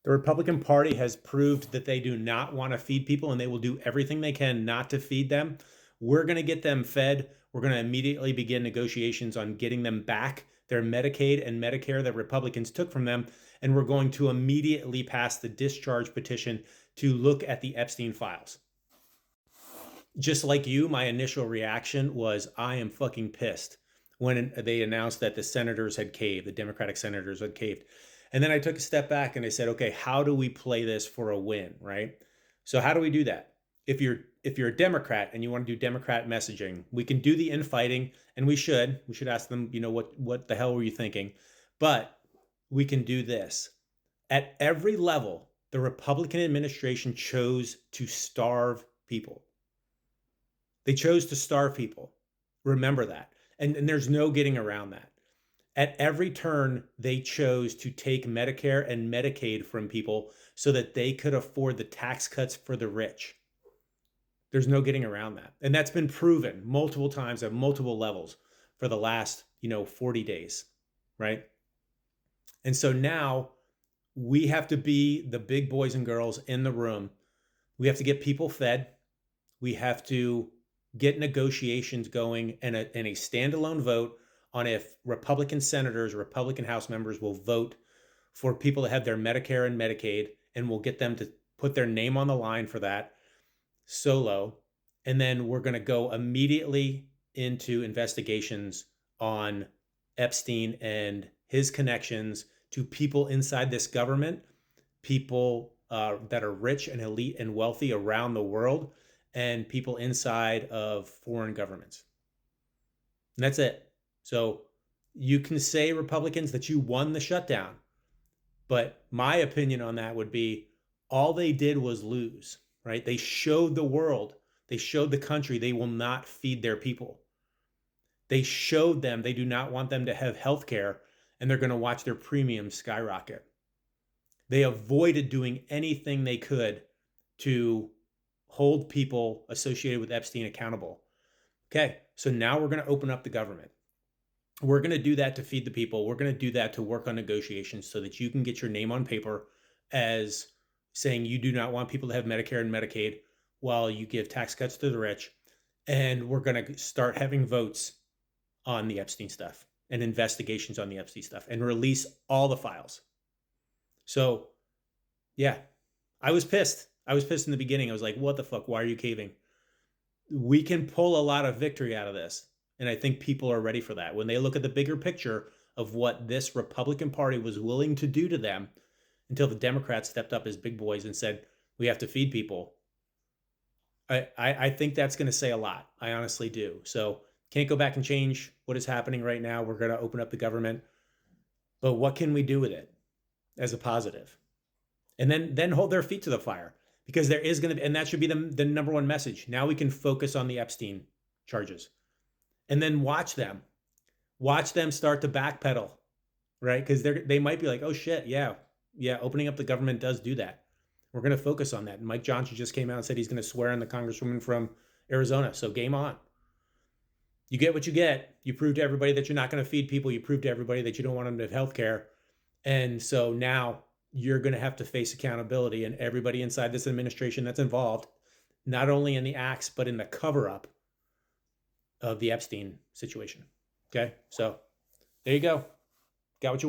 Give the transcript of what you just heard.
The Republican Party has proved that they do not want to feed people and they will do everything they can not to feed them. We're going to get them fed. We're going to immediately begin negotiations on getting them back their Medicaid and Medicare that Republicans took from them. And we're going to immediately pass the discharge petition to look at the Epstein files. Just like you, my initial reaction was, I am fucking pissed when they announced that the senators had caved, the Democratic senators had caved. And then I took a step back and I said, okay, how do we play this for a win, right? So how do we do that? If you're a Democrat and you want to do Democrat messaging, we can do the infighting, and we should ask them, what the hell were you thinking? But we can do this. At every level, the Republican administration chose to starve people. They chose to starve people. Remember that. And there's no getting around that. At every turn, they chose to take Medicare and Medicaid from people so that they could afford the tax cuts for the rich. There's no getting around that. And that's been proven multiple times at multiple levels for the last, 40 days, right? And so now we have to be the big boys and girls in the room. We have to get people fed. We have to get negotiations going and a standalone vote on if Republican senators, Republican House members will vote for people to have their Medicare and Medicaid, and we'll get them to put their name on the line for that solo. And then we're going to go immediately into investigations on Epstein and his connections to people inside this government, people that are rich and elite and wealthy around the world, and people inside of foreign governments. And that's it. So you can say, Republicans, that you won the shutdown. But my opinion on that would be all they did was lose, right? They showed the world, they showed the country they will not feed their people. They showed them they do not want them to have health care, and they're going to watch their premiums skyrocket. They avoided doing anything they could to hold people associated with Epstein accountable. Okay, so now we're going to open up the government. We're going to do that to feed the people. We're going to do that to work on negotiations so that you can get your name on paper as saying you do not want people to have Medicare and Medicaid while you give tax cuts to the rich. And we're going to start having votes on the Epstein stuff and investigations on the Epstein stuff and release all the files. So, yeah, I was pissed. I was pissed in the beginning. I was like, what the fuck? Why are you caving? We can pull a lot of victory out of this. And I think people are ready for that. When they look at the bigger picture of what this Republican Party was willing to do to them until the Democrats stepped up as big boys and said, we have to feed people. I think that's going to say a lot. I honestly do. So can't go back and change what is happening right now. We're going to open up the government. But what can we do with it as a positive? And then hold their feet to the fire, because there is going to be, and that should be the number one message. Now we can focus on the Epstein charges, and then watch them start to backpedal, right? Because they might be like, oh shit, yeah, opening up the government does do that. We're going to focus on that. And Mike Johnson just came out and said he's going to swear in the congresswoman from Arizona. So game on. You get what you get. You prove to everybody that you're not going to feed people. You prove to everybody that you don't want them to have health care. And so now you're going to have to face accountability, and everybody inside this administration that's involved, not only in the acts, but in the cover up of the Epstein situation. Okay. So there you go. Got what you want.